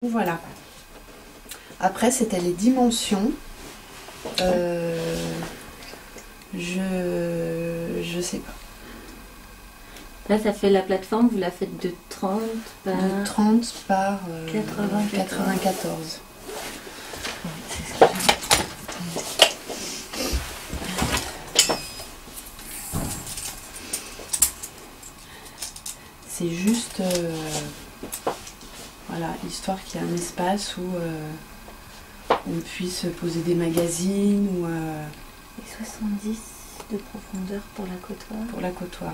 Voilà. Après, c'était les dimensions. Je sais pas. Là, ça fait la plateforme, vous la faites de 30 par... De 30 par 94. C'est juste, voilà, histoire qu'il y ait un espace où on puisse poser des magazines ou... Et 70 de profondeur pour la côtoire. Pour la côtoire.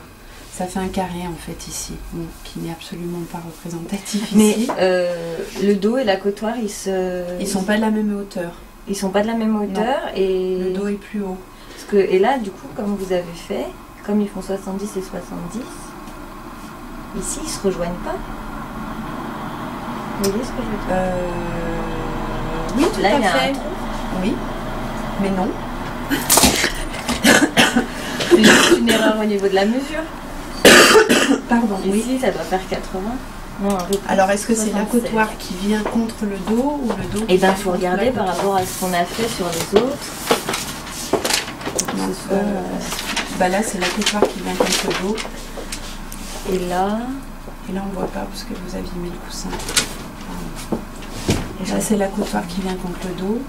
Ça fait un carré en fait ici, bon, qui n'est absolument pas représentatif Mais ici. le dos et la côtoire, ils sont pas de la même hauteur. Ils sont pas de la même hauteur. Non. Et le dos est plus haut. Et là, du coup, comme vous avez fait, comme ils font 70 et 70, ici, ils se rejoignent pas. Vous voyez ce que je veux dire? Oui, tout là, à fait. Oui, mais non. C'est juste une erreur au niveau de la mesure. Pardon, ici, oui. ça doit faire 80. Non, alors, est-ce que c'est la côtoire qui vient contre le dos ou le dos? Eh bien, il faut regarder par rapport à ce qu'on a fait sur les autres. Bah là, c'est la côtoire qui vient contre le dos. Et là, on ne voit pas parce que vous aviez mis le coussin. Et là, c'est la côtoire qui vient contre le dos.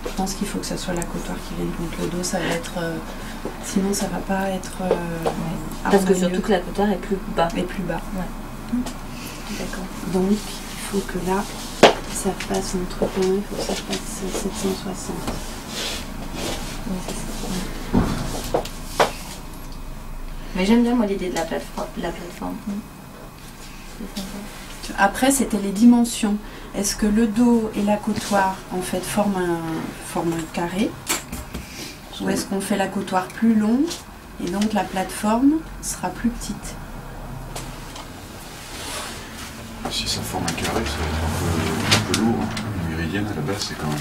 Je pense qu'il faut que ça soit la côtoire qui vienne contre le dos. Ça va être... sinon, ça va pas être... parce que surtout que la côtoire est plus bas. Et plus bas. Ouais. D'accord. Donc, il faut que là, ça fasse entre 1, il faut que ça fasse 760. Ouais, c'est ça. Mais j'aime bien, moi, l'idée de la plateforme. C'est sympa. Après, c'était les dimensions. Est-ce que le dos et la côtoire, en fait, forment un carré? Ou est-ce qu'on fait la côtoire plus longue et donc la plateforme sera plus petite? Si ça forme un carré, ça va être un peu lourd. Une méridienne, à la base, c'est quand même...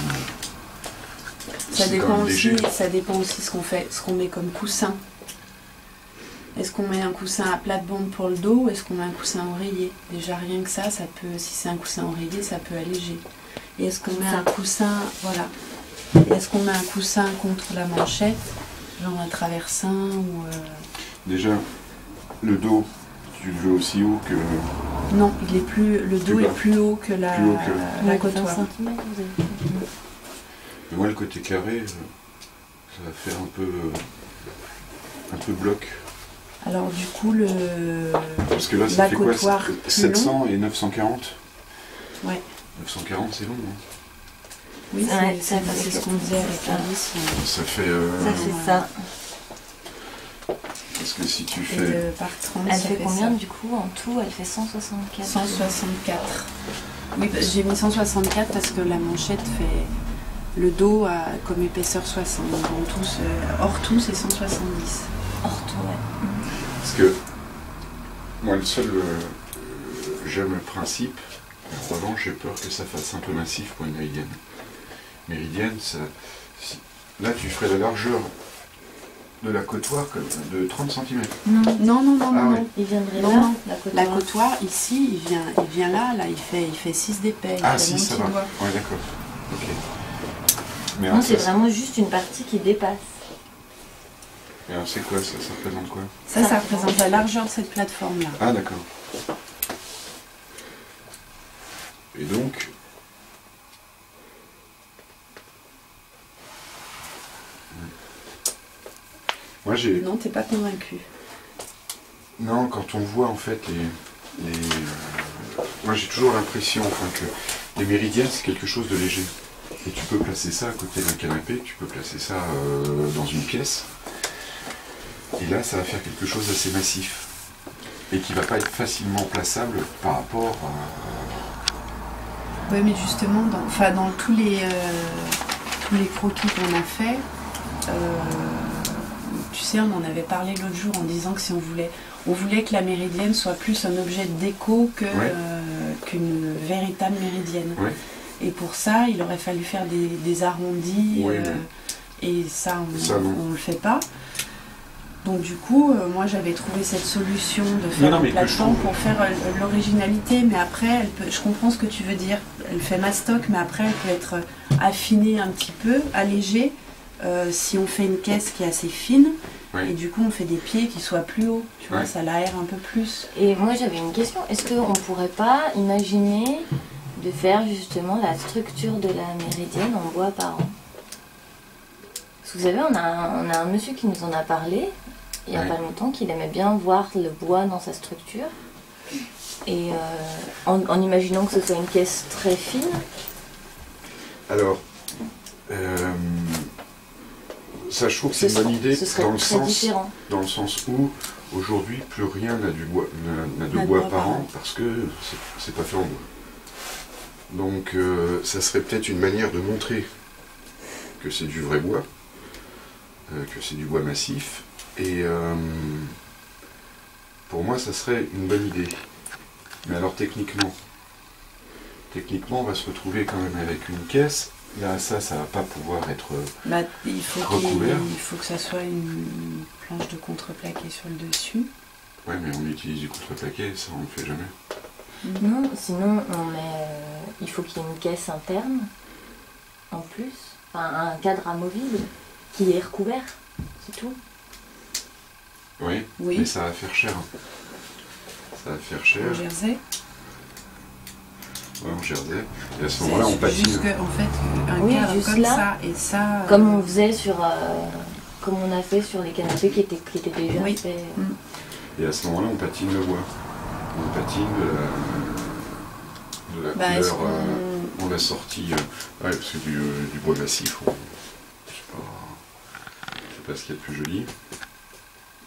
Ça dépend aussi ce qu'on met comme coussin. Est-ce qu'on met un coussin à plate-bande pour le dos ou est-ce qu'on met un coussin oreiller? Déjà rien que ça peut, si c'est un coussin oreiller, ça peut alléger. Et est-ce qu'on met un coussin, voilà. Et est-ce qu'on met un coussin contre la manchette, genre un traversin ou... Déjà, le dos, tu le veux aussi haut que... Non, le dos est plus haut que la côtoire. Mais moi, le côté carré, ça va faire un peu bloc. Alors du coup, parce que là, ça fait quoi? 700 long. Et 940? Ouais. 940, c'est long, hein? Oui, c'est ce qu'on disait avec Alice. Ça fait... Ça fait ça. Parce que si tu fais... par 30, elle fait combien du coup en tout? Elle fait 164. 164. Oui, j'ai mis 164 parce que la manchette fait... Le dos a comme épaisseur 60. Donc hors tout, c'est 170. Hors tout, ouais. Parce que moi, j'aime le principe. En revanche, j'ai peur que ça fasse un peu massif pour une méridienne. Méridienne, là, tu ferais la largeur de la côtoire de 30 cm. Non. Il viendrait là, non. La côtoire, ici, il vient là, il fait 6 d'épais. Ah si, ça va. Ouais, d'accord. Ok. Mais non, c'est vraiment juste une partie qui dépasse. Et alors c'est quoi ça? Ça représente quoi? Ça représente la largeur de cette plateforme-là. Ah d'accord. Et donc... Moi j'ai... Non, t'es pas convaincu. Non, quand on voit en fait moi j'ai toujours l'impression que les méridiennes c'est quelque chose de léger. Et tu peux placer ça à côté d'un canapé, tu peux placer ça dans une pièce. Et là, ça va faire quelque chose d'assez massif. Et qui ne va pas être facilement plaçable par rapport à... Oui, mais justement, dans tous les croquis qu'on a fait, tu sais, on en avait parlé l'autre jour en disant que si on voulait que la méridienne soit plus un objet de déco qu'une véritable méridienne. Ouais. Et pour ça, il aurait fallu faire des, des arrondis, et ça, on ne le fait pas. Donc du coup, moi j'avais trouvé cette solution de faire Non, une mais que je plateforme trouve- pour faire l'originalité, mais après, je comprends ce que tu veux dire. Elle fait mastoc, mais après elle peut être affinée un petit peu, allégée, si on fait une caisse qui est assez fine, Oui. et du coup on fait des pieds qui soient plus hauts, tu vois, Ouais. ça l'aère un peu plus. Et moi j'avais une question, est-ce qu'on ne pourrait pas imaginer de faire justement la structure de la méridienne en bois apparent? Parce que vous savez, on a un monsieur qui nous en a parlé, il n'y a Ouais. pas longtemps, qu'il aimait bien voir le bois dans sa structure. Et en imaginant que ce soit une caisse très fine, Alors, ça, je trouve que c'est une bonne idée ce serait dans le très sens différent. dans le sens où aujourd'hui plus rien n'a de bois apparent parce que c'est pas fait en bois. Donc ça serait peut-être une manière de montrer que c'est du vrai bois, que c'est du bois massif, et pour moi ça serait une bonne idée. Mais alors techniquement, on va se retrouver quand même avec une caisse. Là, ça va pas pouvoir être... Bah, il faut Recouvert. il faut que ça soit une planche de contreplaqué sur le dessus. Ouais, mais on utilise du contreplaqué, ça on le fait jamais. Non, sinon il faut qu'il y ait une caisse interne en plus, enfin un cadre amovible qui est recouvert, c'est tout. Oui, Oui. mais ça va faire cher. Ça va faire cher. En jersey. Ouais, en jersey. Et à ce moment-là, on patine. Juste que, en fait, un Oui, cadre juste comme là, ça et ça. Comme on faisait comme on a fait sur les canapés qui étaient déjà Oui. faits. Et à ce moment-là, on patine le bois. On patine de la Bah, est-ce couleur. qu'on- On a sorti. Ouais, parce que du bois massif, je sais pas ce qu'il y a de plus joli.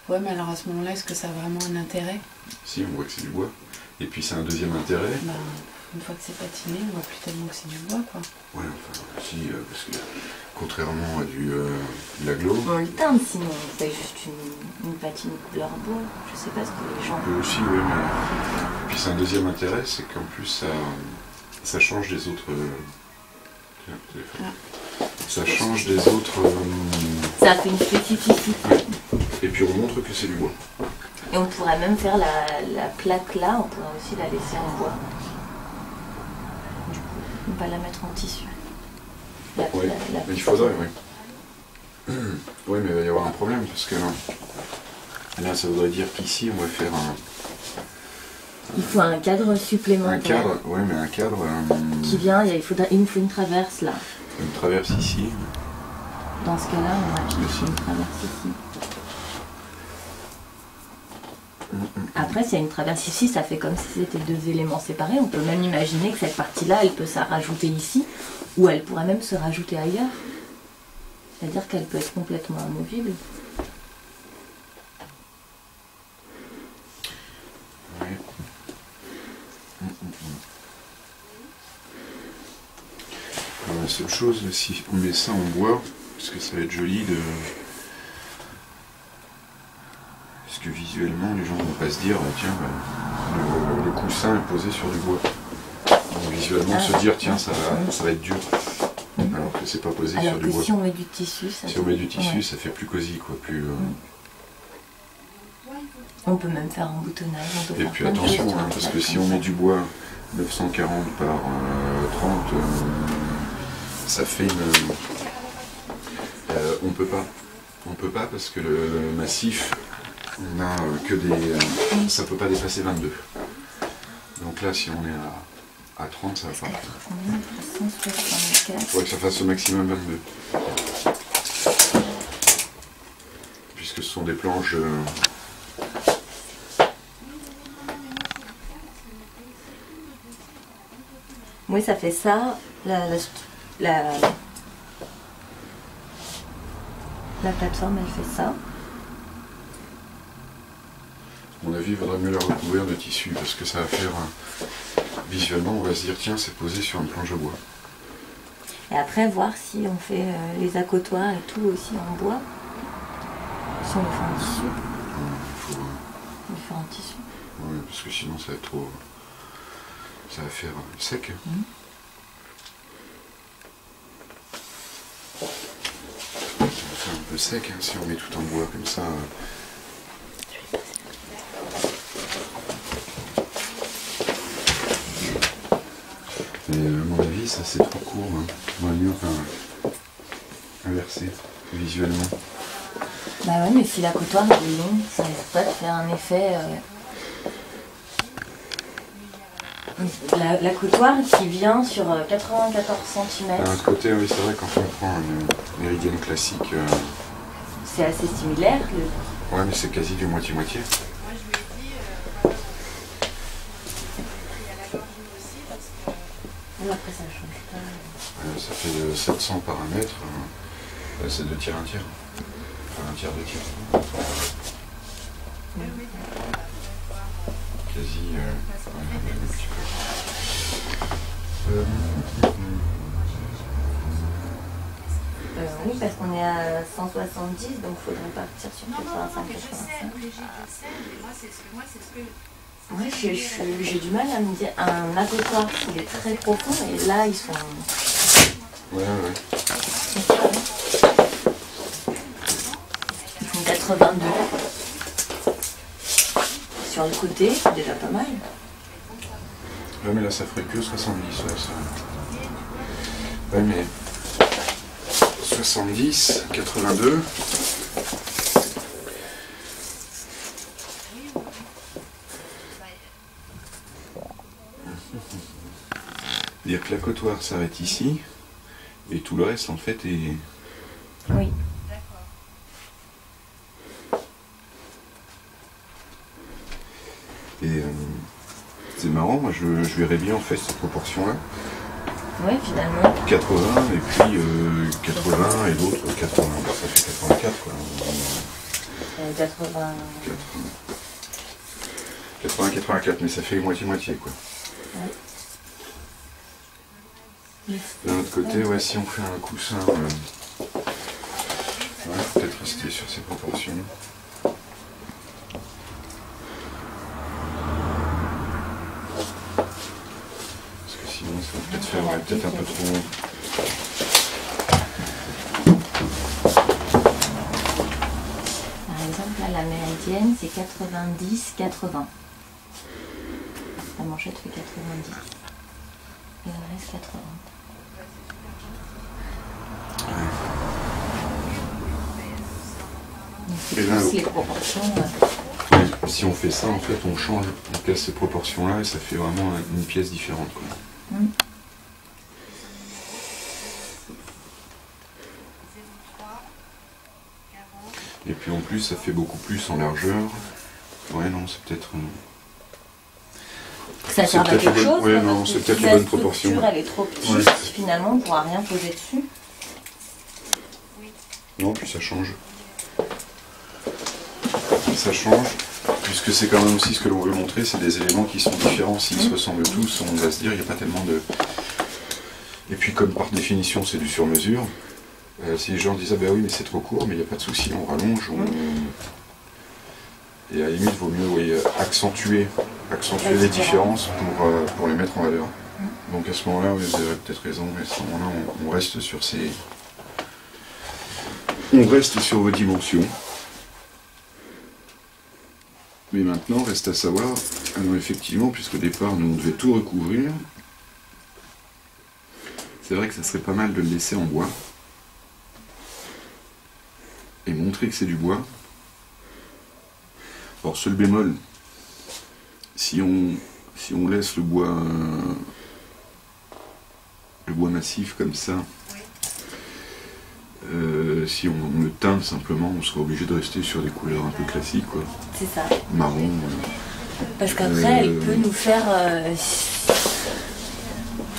Ouais, mais alors à ce moment-là, est-ce que ça a vraiment un intérêt? Si, on voit que c'est du bois. Et puis c'est un deuxième intérêt. Bah, une fois que c'est patiné, on voit plus tellement que c'est du bois, quoi. Ouais, enfin, si, parce que contrairement à de l'aglo, On le teinte sinon, on fait juste une patine couleur bois. Je sais pas ce que les gens. on peut aussi, oui, mais. Et puis c'est un deuxième intérêt, c'est qu'en plus ça change des autres. Tiens, téléphone. Ça change des autres. Ça fait une spécificité. Et puis on montre que c'est du bois. Et on pourrait même faire la plaque là, on pourrait aussi la laisser en bois. Du coup, on va la mettre en tissu. Oui, mais il faudrait, oui. Oui, mais il va y avoir un problème parce que là, ça voudrait dire qu'ici on va faire Il faut un cadre un supplémentaire. cadre. Oui, mais un cadre. Qui vient, il nous faut une traverse là. Une traverse ici. Dans ce cas-là, on va chercher une traverse ici. Après, s'il y a une traverse ici, ça fait comme si c'était deux éléments séparés. On peut même imaginer que cette partie-là, elle peut se rajouter ici, ou elle pourrait même se rajouter ailleurs. C'est-à-dire qu'elle peut être complètement amovible. Oui. Alors, la seule chose, si on met ça en bois, parce que ça va être joli de. Parce que visuellement, les gens vont pas se dire, tiens, le coussin est posé sur du bois. Donc, visuellement, se dire, tiens, ça va être dur. Alors que c'est pas posé Alors sur du que bois. si on met du tissu, ça Si on met du tissu, ouais. ça fait plus cosy, quoi. Plus, On peut même faire un boutonnage. On peut Et faire puis plein de attention, choses, hein, on peut parce faire que si comme on ça. met du bois 940 par 30, ça fait une. On peut pas. On peut pas parce que le massif, on a que des. Ça peut pas dépasser 22. Donc là, si on est à 30, ça va pas. Combien 164. Il faudrait que ça fasse au maximum 22. Puisque ce sont des planches. Oui, ça fait ça. La plateforme, elle fait ça. À mon avis, il vaudrait mieux la recouvrir de tissu parce que ça va faire. Visuellement, on va se dire, tiens, c'est posé sur une planche de bois. Et après, voir si on fait les accotoirs et tout aussi en bois. Si on le fait en tissu. Il faut. On le fait en tissu. Ouais, parce que sinon, ça va être trop. Ça va faire sec. Ça va faire un peu sec hein, si on met tout en bois comme ça. mon avis, ça c'est trop court. Hein. On va mieux inverser visuellement. Bah ouais, mais si la cotoire est longue, ça risque pas de faire un effet... La cotoire qui vient sur 94 cm. D'un côté, oui, c'est vrai, quand on prend une méridienne classique... C'est assez similaire. Ouais, mais c'est quasi du moitié-moitié. Après, ça change pas. Ça fait 700 par 1 mètre. C'est 2 tiers, 1 tiers. Enfin, 1 tiers, 2 tiers. Quasi... un petit peu. Oui, parce qu'on est à 170, donc il faudrait partir sur 85-85. Ouais, j'ai du mal à me dire. Un accotoir, il est très profond, et là, ils sont... Ouais. Ils font 82. Sur le côté, c'est déjà pas mal. Ouais, mais là, ça ferait que 70. Ouais, mais... 70, 82. Dire que la cotoire s'arrête ici, et tout le reste en fait est... Oui. Et c'est marrant, moi je verrais bien en fait cette proportion-là. Oui, finalement. 80 et puis 80 et l'autre 80, ça fait 84 quoi. 84, mais ça fait moitié-moitié quoi. Ouais. D'un autre côté, ouais, si on fait un coussin, ouais, faut peut-être rester sur ces proportions. Parce que sinon ça va peut-être faire peut-être un peu trop... Par exemple, là, la méridienne, c'est 90-80. La manchette fait 90. Et le reste 80. Donc c'est plus les proportions. Si on fait ça, en fait, on change, on casse ces proportions-là et ça fait vraiment une pièce différente, quoi. Et puis en plus, ça fait beaucoup plus en largeur. Ouais, non, c'est peut-être... Ça sert à quelque chose. Ouais, non, c'est peut-être la bonne proportion. La structure, elle est trop petite, ouais. Finalement, on ne pourra rien poser dessus. Non, puis ça change. Ça change, puisque c'est quand même aussi ce que l'on veut montrer, c'est des éléments qui sont différents. S'ils se ressemblent tous, on va se dire, il n'y a pas tellement de... Et puis comme par définition, c'est du sur-mesure, si les gens disent, ah ben oui, mais c'est trop court, mais il n'y a pas de souci, on rallonge, et à la limite, il vaut mieux accentuer les différences pour les mettre en valeur. Donc à ce moment-là, vous avez peut-être raison, mais à ce moment-là, on reste sur ces... On reste sur vos dimensions. Mais maintenant, reste à savoir, alors effectivement, puisqu'au départ, nous, on devait tout recouvrir, c'est vrai que ça serait pas mal de le laisser en bois, et montrer que c'est du bois. Alors, seul bémol, si on laisse le bois massif comme ça, si on le teint simplement, on sera obligé de rester sur des couleurs un peu classiques, quoi. C'est ça. Marron. Parce qu'après, elle peut nous faire...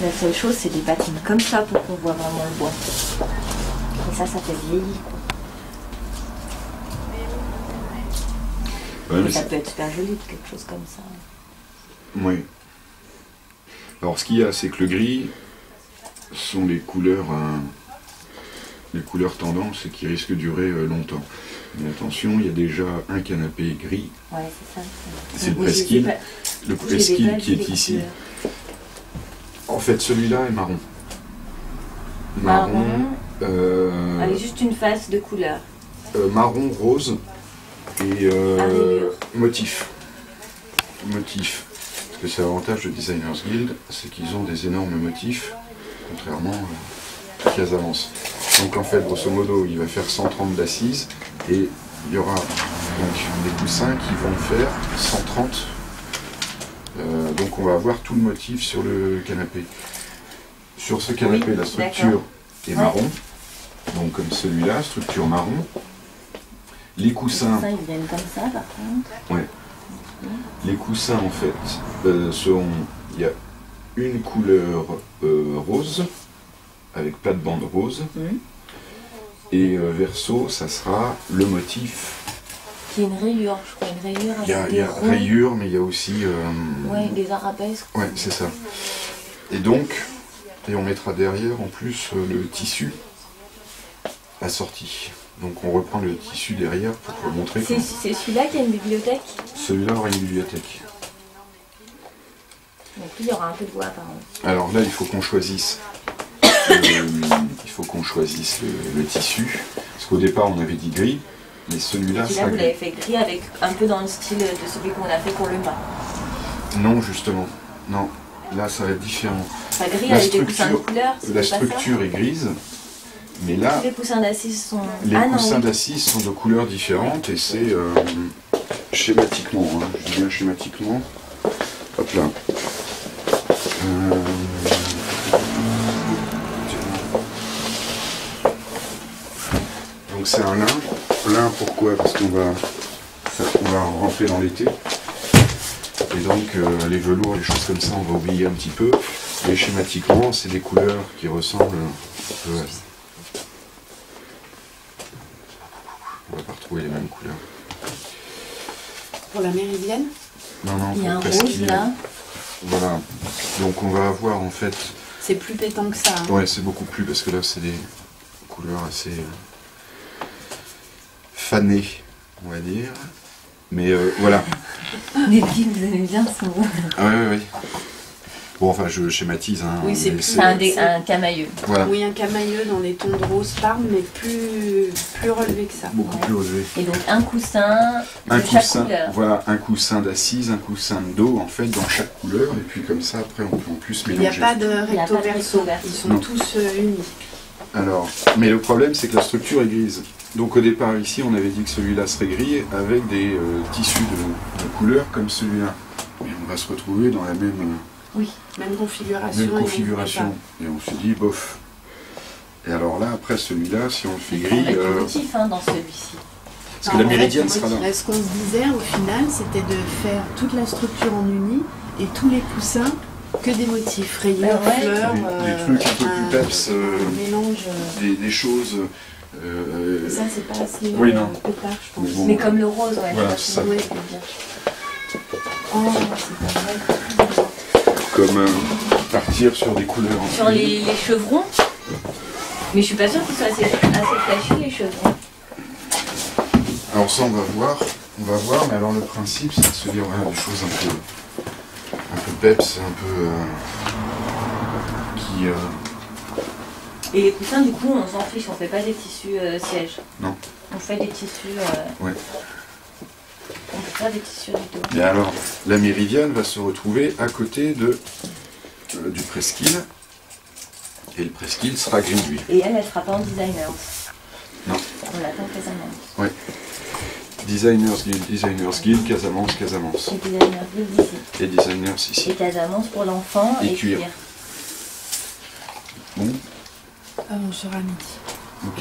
La seule chose, c'est des patines comme ça pour qu'on voit vraiment le bois. Et ça fait vieilli. Ouais, mais ça peut être super joli, quelque chose comme ça. Oui. Alors, ce qu'il y a, c'est que le gris sont les couleurs tendances et qui risquent de durer longtemps. Mais attention, il y a déjà un canapé gris. Ouais, c'est ça. C'est le presqu'île. Le presqu'île qui est ici. En fait, celui-là est marron. Marron. Avec juste une face de couleur. Marron, rose et motif. Parce que c'est l'avantage de Designers Guild, c'est qu'ils ont des énormes motifs. contrairement à Casamance. Donc en fait, grosso modo, il va faire 130 d'assises et il y aura donc des coussins qui vont faire 130. Donc on va avoir tout le motif sur le canapé. Sur ce canapé, Oui, la structure est Ouais. marron, donc comme celui-là, structure marron. Les coussins, Ça, ils viennent comme ça, par contre. les coussins en fait seront, il y a une couleur rose avec plate-bande rose. Mhm. Et verso, ça sera le motif. Qui est une rayure, je crois, une rayure Il y a, avec il y des a ronds. rayure, mais il y a aussi. Ouais, des arabesques. Ouais, c'est ça. Et donc, on mettra derrière en plus le tissu assorti. Donc on reprend le tissu derrière pour vous montrer que C'est celui-là qui a une bibliothèque. celui-là aura une bibliothèque. Donc lui, il y aura un peu de bois apparemment. Alors là, il faut qu'on choisisse. Le tissu. Parce qu'au départ, on avait dit gris, mais celui-là Celui-là, sera vous l'avez gris. fait gris avec un peu dans le style de celui qu'on a fait pour le bas. Non, justement. Non. Là, ça va être différent. Pas gris La avec des coussins de structure- couleur, c'est La pas ça. structure est grise, mais là, Les coussins d'assises sont... les ah non, coussins oui. d'assises sont de couleurs différentes et c'est schématiquement, hein, je dis bien schématiquement. Hop là. Donc c'est un lin. Lin pourquoi? Parce qu'on va, on va rentrer dans l'été. Et donc les velours, les choses comme ça, on va oublier un petit peu. Mais schématiquement, c'est des couleurs qui ressemblent un peu à... On va pas retrouver les mêmes couleurs. Pour la méridienne, Non, non, Il y a un pour rose presqu'île. là. Voilà. Donc on va avoir en fait... c'est plus pétant que ça. Hein. Ouais, c'est beaucoup plus parce que là, c'est des couleurs assez fanées, on va dire. Mais voilà. Les billes, vous aimez bien ce mot. Ah ouais, ouais. Bon, enfin, je schématise. Hein, Oui, c'est mais plus- C'est un camailleux. Voilà. Oui, un camailleux dans les tons de rose parme, mais plus relevé que ça. Beaucoup plus relevé. Et donc un coussin de Un chaque coussin, couleur. voilà, un coussin d'assise, un coussin de dos, en fait, dans chaque couleur. Et puis comme ça, après, on peut en plus Il n'y a mélanger. pas de Il y a recto pas de verso. recto verso. Ils sont Non. tous unis. Alors, mais le problème, c'est que la structure est grise. Donc au départ, ici, on avait dit que celui-là serait gris avec des tissus de couleurs comme celui-là. Et on va se retrouver dans la même Même configuration. et configuration. Et on se dit, bof. Et alors là, après celui-là, si on le fait Il gris... faut mettre du motif hein, dans celui-ci. parce que la En fait, méridienne sera là. Ce qu'on se disait au final, c'était de faire toute la structure en uni et tous les coussins que des motifs, rayures, Ouais. fleurs, Des trucs un peu plus peps, un mélange. des choses... Ça, c'est pas assez oui, non. pétard, je pense. Mais bon. Mais comme le rose, ouais. Voilà, je c'est sais pas ça. ce que je veux dire. Oh, c'est pas vrai. comme partir sur des couleurs... en Sur les chevrons. Mais je suis pas sûre qu'ils soient assez flashy les chevrons. Alors ça, on va voir, mais alors le principe, c'est de se dire voilà, des choses un peu peps, un peu qui... Et les coussins, du coup, on s'en fiche, on fait pas des tissus sièges. Non. On fait des tissus. Ouais. On peut faire des tissus rideaux. Et alors, la méridienne va se retrouver à côté de, du presqu'île, et le presqu'île sera gris lui. Et elle sera pas en designers. Non. On l'attend Casamance. Ouais. Designers Guild, Casamance. Et designers Guild d'ici. Et Designers ici. Et Casamance pour l'enfant Et et cuir. cuir. Bon, On sera midi. ok.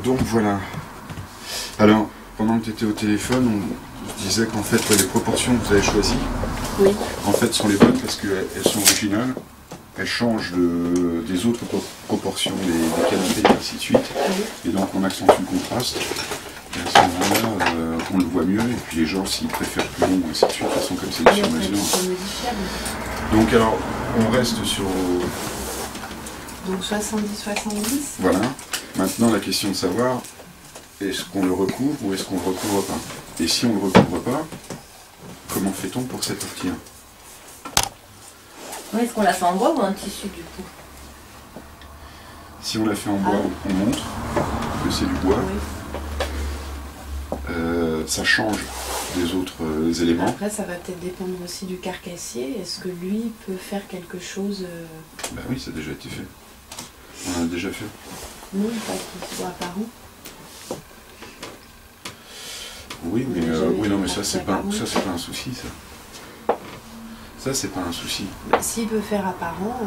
Donc voilà. Alors, pendant que tu étais au téléphone, on disait qu'en fait, les proportions que vous avez choisies, Oui. en fait, sont les bonnes parce qu'elles sont originales. Elles changent des autres proportions des canapés et ainsi de suite. Et donc, on accentue le contraste. Et à ce moment-là, on le voit mieux. Et puis, les gens, s'ils préfèrent plus long, ainsi de suite, de toute façon, comme c'est Il du y a sur pas de mesure. sont modifiables. Donc, alors, on reste sur... Donc 70-70. Voilà. Maintenant, la question de savoir, est-ce qu'on le recouvre ou est-ce qu'on ne le recouvre pas? Et si on ne le recouvre pas, comment fait-on pour s'assortir? Ouais, est-ce qu'on l'a fait en bois ou en tissu du coup? Si on l'a fait en bois, on montre que c'est du bois. Oui. Ça change des autres éléments. Après, ça va peut-être dépendre aussi du carcassier. Est-ce que lui peut faire quelque chose Bah oui, ça a déjà été fait. On a déjà fait. Non, pas qu'il soit apparent. Oui, mais, On a jamais oui, fait non, mais de ça, c'est partie pas, apparente. un souci, ça. Ça, c'est pas un souci. Bah, s'il peut faire apparent,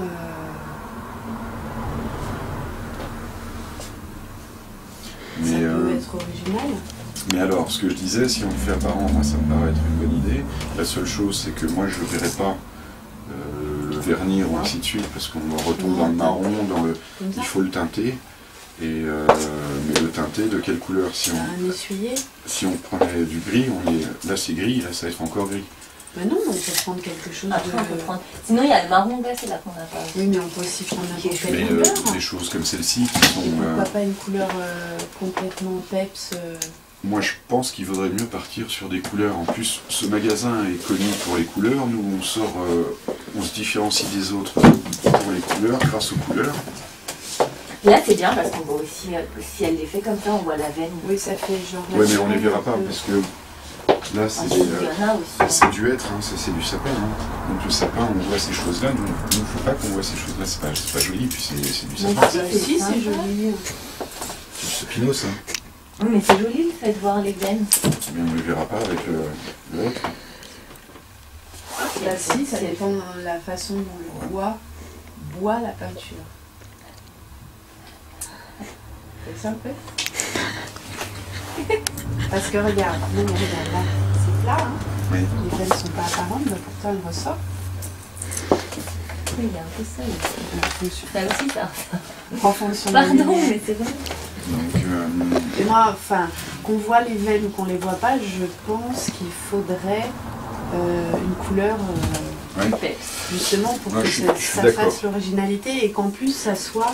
ça Mais, peut être original. mais alors, ce que je disais, si on le fait apparent, moi, ça me paraît être une bonne idée. La seule chose, c'est que moi, je ne verrai pas le vernir ou ainsi de suite, parce qu'on retombe dans le marron, Comme ça. il faut le teinter. Et, mais le teinter, de quelle couleur? Un essuyer. Si on prenait du gris, là c'est gris, là ça va être encore gris. Mais non, on peut prendre quelque chose Après, de... on peut prendre. Sinon, il y a le marron glacé là qu'on a pas. Oui, mais on peut aussi prendre n'importe Mais quelle couleur. des choses comme celle-ci qui sont... Et pourquoi pas une couleur complètement peps Moi je pense qu'il vaudrait mieux partir sur des couleurs. En plus, ce magasin est connu pour les couleurs. Nous on sort, on se différencie des autres pour les couleurs, grâce aux couleurs. Là, c'est bien parce qu'on voit aussi, si elle les fait comme ça, on voit la veine. Oui, ça fait genre... Ouais, mais on les verra pas un peu. parce que là c'est Il y en a aussi. c'est du hêtre, hein, ça c'est du sapin. Hein. Donc le sapin, on voit ces choses-là. Nous, il ne faut pas qu'on voit ces choses-là. C'est pas joli, puis c'est du Non, sapin. si, si, c'est joli. C'est du sapino, ça. Oui, mais c'est joli le fait de voir les veines. Mais on ne les verra pas avec le hêtre. Là, si, ça dépend de la façon dont le boit la peinture. C'est ça un peu. Parce que regarde, non mais regarde là, c'est plat, hein. Oui. Les veines ne sont pas apparentes, mais pourtant elles ressortent. Oui, il y a un peu ça aussi. Ça aussi, ça. En fonction de Pardon, la lumière. mais c'est vrai. Donc, Et moi, enfin, qu'on voit les veines ou qu'on les voit pas, je pense qu'il faudrait une couleur ouais. justement pour Ouais, que je suis ça d'accord. fasse l'originalité et qu'en plus ça soit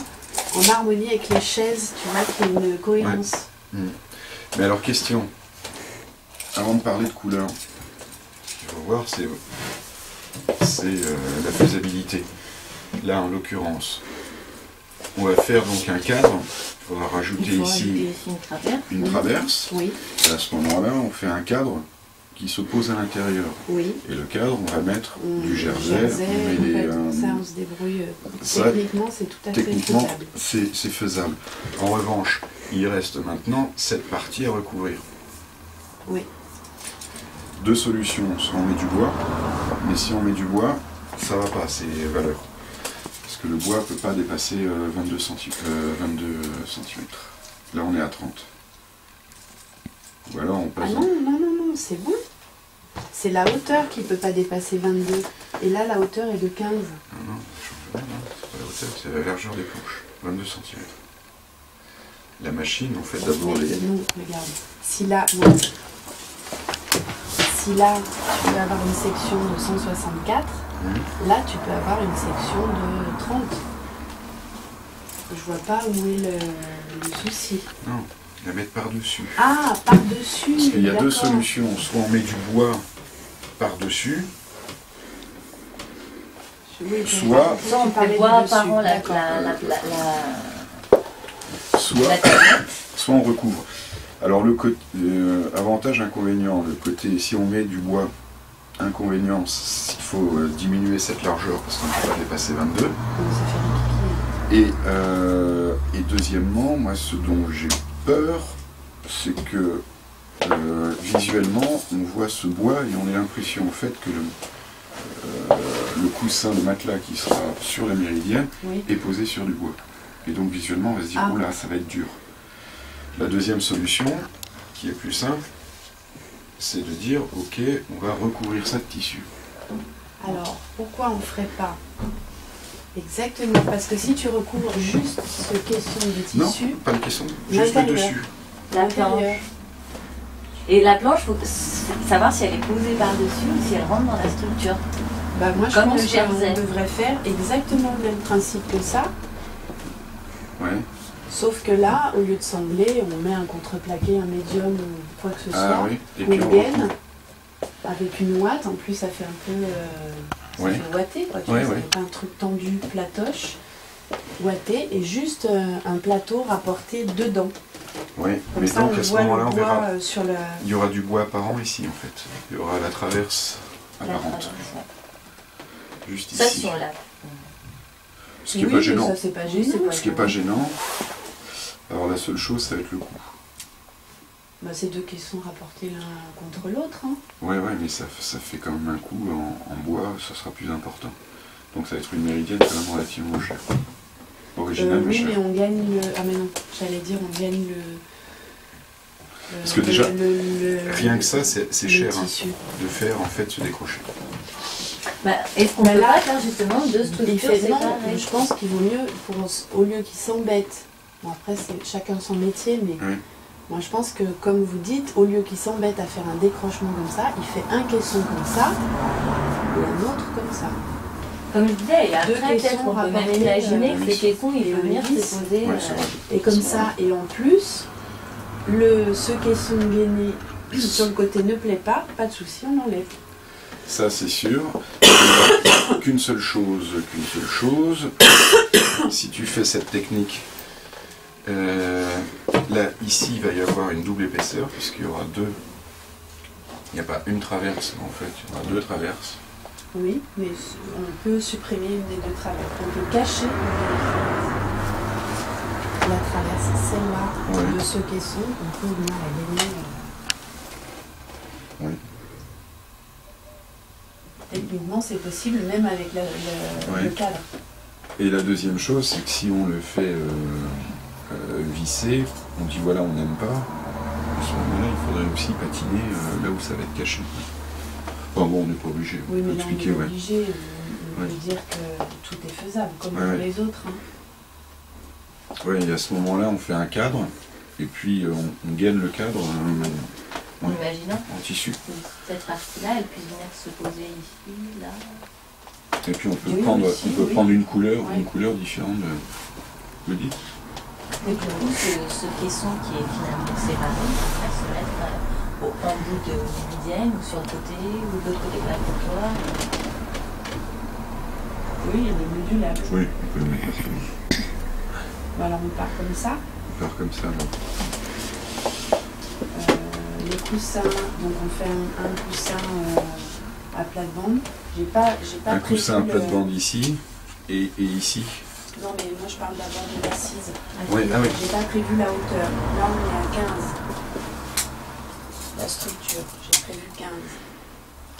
en harmonie avec les chaises, tu vois, qu'il y ait une cohérence. Mais alors, question. Avant de parler de couleur, ce qu'il faut voir, c'est la faisabilité. Là, en l'occurrence, on va faire donc un cadre. Il faudra rajouter Il faut ici rajouter ici une traverse. une traverse. Oui, Et à ce moment-là, on fait un cadre qui se pose à l'intérieur. oui. Et le cadre, on va mettre du jersey. on on met ça on se débrouille. ça, Techniquement, c'est tout à fait techniquement, faisable. c'est faisable. En revanche, il reste maintenant cette partie à recouvrir. Oui. Deux solutions, soit on met du bois, mais si on met du bois, ça va pas, c'est valeur. Parce que le bois ne peut pas dépasser 22 cm. Là on est à 30. Ou alors on Ah passe... non, non, non, non, c'est bon. C'est la hauteur qui ne peut pas dépasser 22. Et là, la hauteur est de 15. Non, non, c'est pas la hauteur, c'est la largeur des planches, 22 cm. La machine, on fait d'abord les... Non, regarde. Si là, non. Si là, tu peux avoir une section de 164, là, tu peux avoir une section de 30. Je vois pas où est le souci. Non, la mettre par-dessus. Ah, par-dessus. Parce qu'il y a deux d'accord. solutions. Soit on met du bois par-dessus, Oui, soit- tu parlais voit du dessus, apparent la d'accord. soit on recouvre. Alors le côté avantage, inconvénient, le côté si on met du bois, inconvénient, il faut diminuer cette largeur parce qu'on ne peut pas dépasser 22. Donc, ça fait des piquets. Et deuxièmement, moi ce dont j'ai peur, c'est que visuellement on voit ce bois et on a l'impression en fait que le coussin, le matelas qui sera sur la méridienne Oui. est posé sur du bois. Et donc visuellement on va se dire, Ah. oula, ça va être dur. La deuxième solution, qui est plus simple, c'est de dire, ok, on va recouvrir ça de tissu. Alors, pourquoi on ne ferait pas exactement? Parce que si tu recouvres juste ce question de Non, tissu, pas de question, juste le l'intérieur. dessus. La planche. Et la planche, il faut savoir si elle est posée par-dessus ou si elle rentre dans la structure. Bah moi je Comme pense le jersey. qu'on devrait faire exactement le même principe que ça, Ouais. sauf que là, au lieu de sangler, on met un contreplaqué, un médium ou quoi que ce Ah soit, oui, et ou puis une on gaine, recouvre. avec une ouate, en plus ça fait un peu ça Ouais. fait ouaté, quoi, tu Ouais, vois, ouais. ça fait pas un truc tendu, platoche, ouaté, et juste un plateau rapporté dedans. Ouais, Comme mais ça, donc on à ce voit moment-là, le on bois verra. sur la... Il y aura du bois apparent ici en fait. Il y aura la traverse apparente. Juste Ça, ici. si on l'a. Ce qui n'est Oui, pas mais gênant. ça, c'est pas gênant. Ce qui n'est pas gênant. Alors la seule chose, ça va être le coup. Bah, c'est deux caissons rapportés l'un contre l'autre. Hein. Ouais, mais ça fait quand même un coup en bois, ça sera plus important. Donc ça va être une méridienne quand même relativement chère. Originale, mais Oui, chère. mais on gagne le... Ah mais non, j'allais dire on gagne le... Parce que déjà, le- rien que ça, c'est le cher hein, tissu. de faire en fait se décrocher. Bah, est-ce qu'on Bah peut là, pas faire justement deux Il structures fait non, séparées? je pense qu'il vaut mieux, au lieu qu'il s'embête, bon après c'est chacun son métier, mais Oui. moi je pense que comme vous dites, au lieu qu'il s'embête à faire un décrochement comme ça, il fait un caisson comme ça et un autre comme ça. Comme je disais, et Deux après, peut-être caissons on peut même rapportés, imaginer que oui. ces caissons, ils Et peuvent un venir vis. se poser. Ouais, c'est vrai. Et comme ça, et en plus, ce caisson gainé sur le côté ne plaît pas de souci, on l'enlève. Ça c'est sûr. Qu'une seule chose. Si tu fais cette technique, là, ici, il va y avoir une double épaisseur, puisqu'il y aura deux. Il n'y a pas une traverse, mais en fait, il y aura deux traverses. Oui, mais on peut supprimer une des deux traverses. On peut cacher la traverse, celle-là, Ouais. de ce caisson, on peut venir la gainer. Oui. Techniquement, c'est possible, même avec Ouais. le cadre. Et la deuxième chose, c'est que si on le fait visser, on dit voilà, on n'aime pas, à ce moment-là, il faudrait aussi patiner là où ça va être caché. Enfin bon, on n'est pas obligé, on Oui, peut mais là, on expliquer, est ouais. obligé. On Ouais. peut dire que tout est faisable, comme Ouais, pour ouais. les autres. Hein. Ouais, et à ce moment-là, on fait un cadre, et puis on gaine le cadre En ouais, imaginant en tissu. que cette partie-là, elle puisse venir se poser ici, là. Et puis on peut Oui, prendre, aussi, on peut oui. prendre une couleur Ouais. différente de... Vous le dites? Et du coup, ce caisson qui est finalement séparé, il va se mettre en bout de méridienne, ou sur le côté, ou de l'autre côté de la comptoir. Oui, il y a des modulables. Oui, on peut le mettre comme ça. Bon, alors on part comme ça. On part comme ça, là. Les coussins, donc on fait un coussin à plate-bande. J'ai pas Un prévu coussin à le- plate-bande ici, et ici. Non, mais moi je parle d'abord de l'assise. Ouais, ah oui. J'ai pas prévu la hauteur. Là on est à 15. La structure, j'ai prévu 15.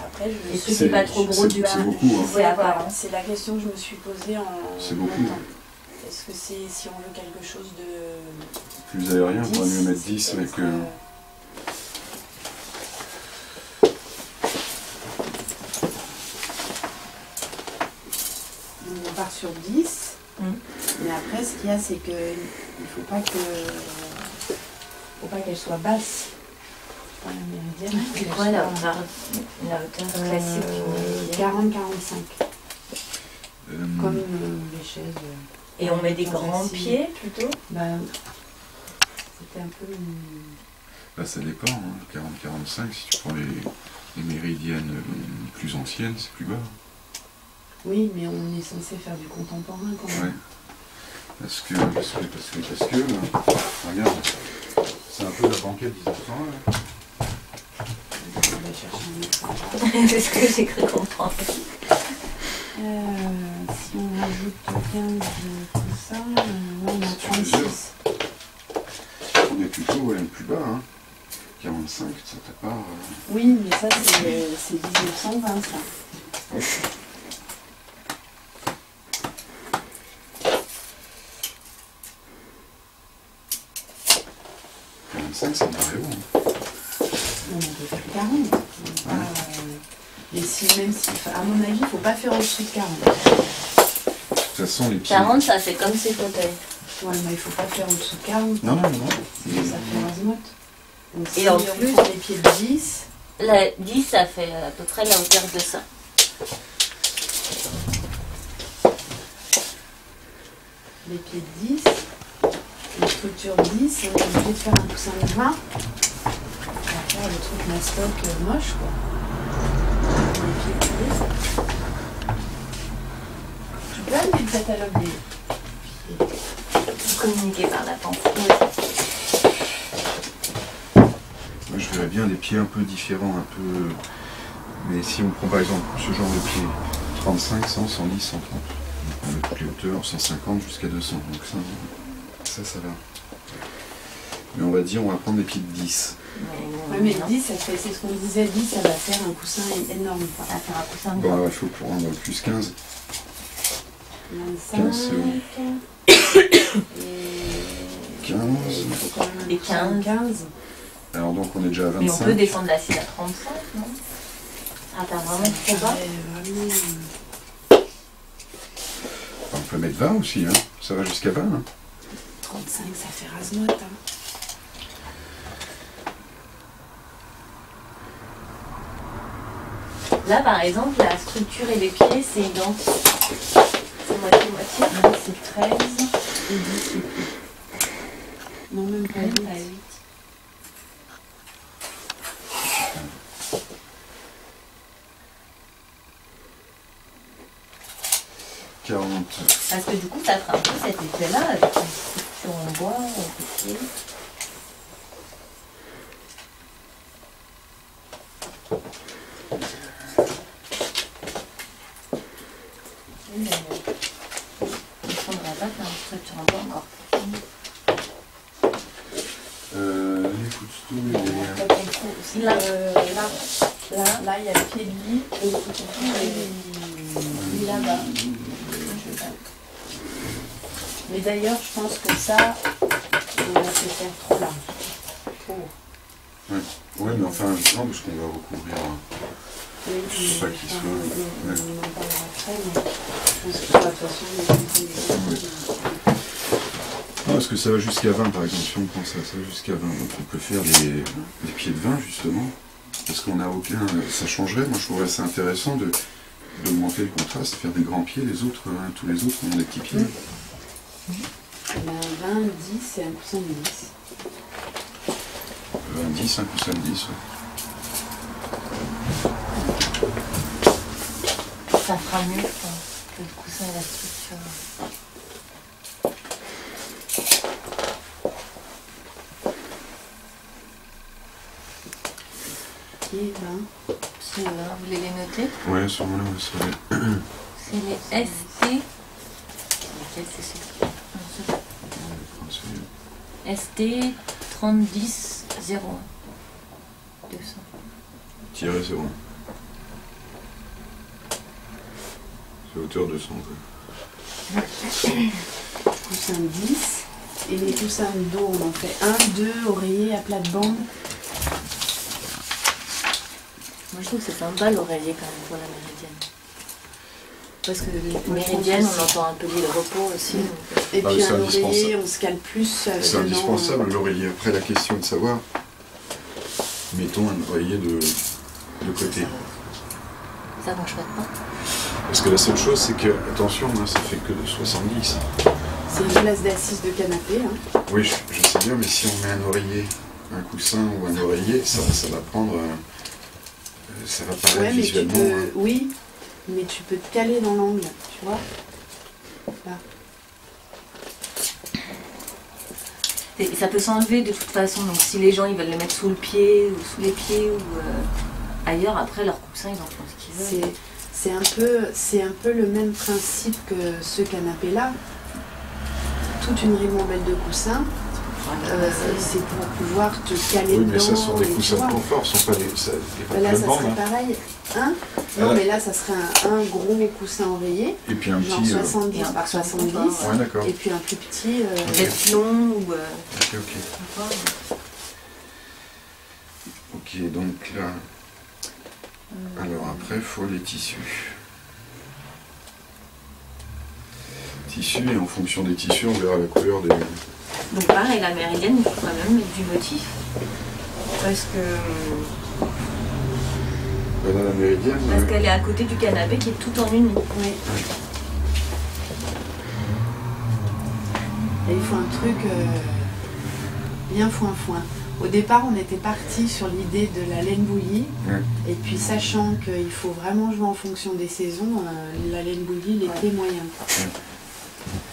Après, je me Est-ce que suis c'est pas trop gros du c'est coup? beaucoup, hein. C'est Ouais, voilà, apparent. c'est la question que je me suis posée en C'est beaucoup. montant. Est-ce que c'est si on veut quelque chose de Plus aérien, on pourrait mieux mettre 10 c'est avec... peut-être, donc on part sur 10. Mais après, ce qu'il y a, c'est que il faut pas qu'elle soit basse. Pas la méridienne. C'est faut quoi qu'elle la soit, hauteur classique d'une méridienne? 40-45. Comme les chaises. Et on met des Dans grands assis. pieds plutôt? Bah, c'était un peu. Là, ça dépend, hein. 40-45, si tu prends les méridiennes plus anciennes, c'est plus bas. Oui, mais on est censé faire du contemporain quand même. Ouais. Parce que, là, regarde, c'est un peu la banquette 1901, là. On va chercher un autre. C'est ce que j'ai cru comprendre. Si on rajoute 15 tout ça, là on a Si tu mesures. 36. On est plutôt plus bas, hein. 45, ça t'a pas... Oui, mais ça c'est 1920 ça. 45, ça me paraît haut. Hein. On peut faire 40. On va pas, et si, même si, à mon avis, il ne faut pas faire au-dessus de 40. De toute façon, les pieds... 40, ça fait comme ces fauteuils. Ouais, mais il ne faut pas faire au-dessus de 40. Non. Ça fait razmote. Donc, Et si en on plus- prend les pieds de 10, La 10, ça fait à peu près la hauteur de ça. les pieds de 10, les structures 10, on est obligé de faire un coussin de 20. On va faire le truc mastoc moche, quoi. Les pieds coulés. Tu peux amener le catalogue des pieds. Communiqué par la pensée. j'aimerais bien des pieds un peu différents, un peu... Mais si on prend par exemple ce genre de pied, 35, 100, 110, 130. On met toutes les hauteurs, 150 jusqu'à 200. Donc ça va. Mais on va dire, on va prendre des pieds de 10. Ouais, mais 10, c'est ce qu'on disait, 10, ça va faire un coussin énorme. Ça va faire un coussin Bon, alors, il faut prendre plus 15. 25, 15, c'est bon. et 15. Et 15. Alors donc on est déjà à 25. Mais on peut descendre l'assise à 35, non? Ah, t'as vraiment trop bas? On peut mettre 20 aussi, hein. Ça va jusqu'à 20. Hein. 35, ça fait rase-note. Hein. Là, par exemple, la structure et les pieds, c'est identique. C'est moitié-moitié. C'est 13 et 10. Non, même pas 8. 40. Parce que du coup, ça fera un peu cet effet-là avec une structure en bois, en pied. Il ne faudra pas faire une structure en bois encore plus fine. Les footstools, les... Là, il y a le pied de lit et le footstool et là-bas. Mais d'ailleurs, je pense que ça, on va se faire trop large. Trop. Ouais, mais enfin, non, parce qu'on va recouvrir. Oui, Je sais pas qui soit. On en parlera après, mais je pense que de toute façon, Non, parce que ça va jusqu'à 20 par exemple, si on prend ça, ça va jusqu'à 20. Donc on peut faire des pieds de 20 justement. Parce qu'on n'a aucun. Ça changerait, moi je trouverais ça intéressant d'augmenter le contraste, faire des grands pieds, les autres, tous les autres ont des petits pieds. 20, 10 et un coussin de 10. 10, un coussin de 10. Ouais. Ça fera mieux, je pense, que le coussin et la structure. Et 20. Vous voulez les noter? Ouais, sur moi là, ça va. C'est les ST. Lesquels c'est ceux-ci? ST 3010 01 200. Tirer, c'est bon. C'est hauteur 200. Coussin de 10. Et les coussins de dos, on en fait 1, 2, oreiller à plate-bande. Moi je trouve que c'est sympa l'oreiller quand même pour la méridienne. Parce que les méridiennes, on entend un peu le repos aussi. Et puis c'est un oreiller, indispensable. on se cale plus. C'est indispensable l'oreiller. Après la question de savoir, mettons un oreiller de côté. Ça mange pas de pain. Parce que la seule chose c'est que, attention, hein, ça fait que de 70. C'est une place d'assise de canapé. Hein. Oui, je sais bien, mais si on met un oreiller, un coussin ou un oreiller, ça va prendre... ça va paraître Ouais, mais visuellement... tu peux, oui, mais tu peux te caler dans l'angle, tu vois. Là. Et ça peut s'enlever de toute façon, donc si les gens ils veulent le mettre sous le pied ou sous les pieds ou ailleurs, après leur coussin ils en font ce qu'ils veulent. C'est un peu le même principe que ce canapé-là. Toute une ribambelle de coussins, c'est pour pouvoir te caler Oui, dedans. mais ça sont des et coussins tu de vois. confort, ce sont pas des Là, ça plates-bandes, serait hein. pareil. Hein non, mais là, ça serait un gros coussin oreiller, Et puis un genre petit... 70 et un par coussin 70, Ouais, d'accord. et puis un plus petit. Peut-être long ou... Ok. Ok, donc là... Alors après, il faut les tissus. Tissus, et en fonction des tissus, on verra la couleur des... Donc pareil, la méridienne, il faut quand même mettre du motif. Parce que... Voilà la méridienne. Parce qu'elle est à côté du canapé qui est tout en uni. Oui. Et il faut un truc bien foin-foin. Au départ, on était parti sur l'idée de la laine bouillie. Ouais. Et puis, sachant qu'il faut vraiment jouer en fonction des saisons, la laine bouillie, l'été moyen.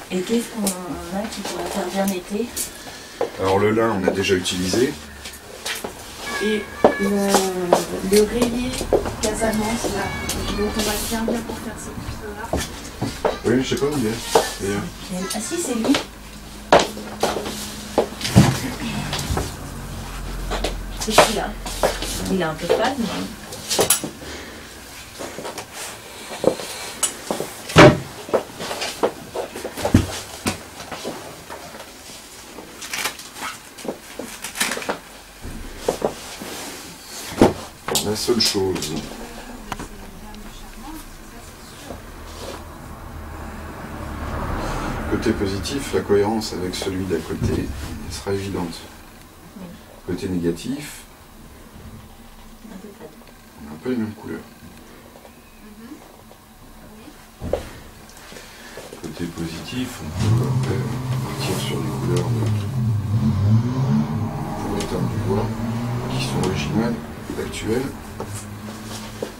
Et qu'est-ce qu'on a qui pourrait faire bien l'été? Alors le lin, on a déjà utilisé. Et le rayé Casamance, là, dont on va se servir pour faire ce coussin-là. Oui, je sais pas où il est, d'ailleurs. Ah si, c'est lui. C'est celui-là. Il est un peu fade, mais... La seule chose. Côté positif, la cohérence avec celui d'à côté sera évidente. Côté négatif, on a un peu les mêmes couleurs. Côté positif, on peut après partir sur des couleurs pour éteindre du bois qui sont originales, actuelles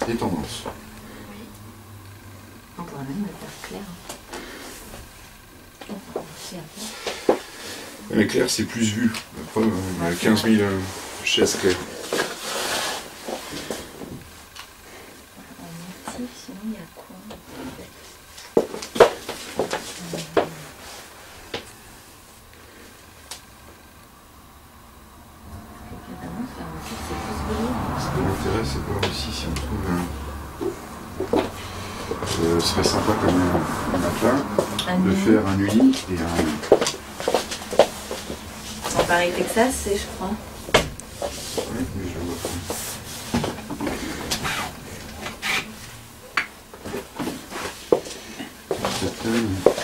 et tendances. On pourrait même le faire clair. Mais clair, c'est plus vu. Après, il y a 15 000 chaises claires. Sinon, il y a quoi? L'intérêt, c'est de voir aussi si on trouve ce serait sympa comme on a plein, de faire un uni et un... En Paris, Texas, c'est, je crois. Oui, mais je vois pas.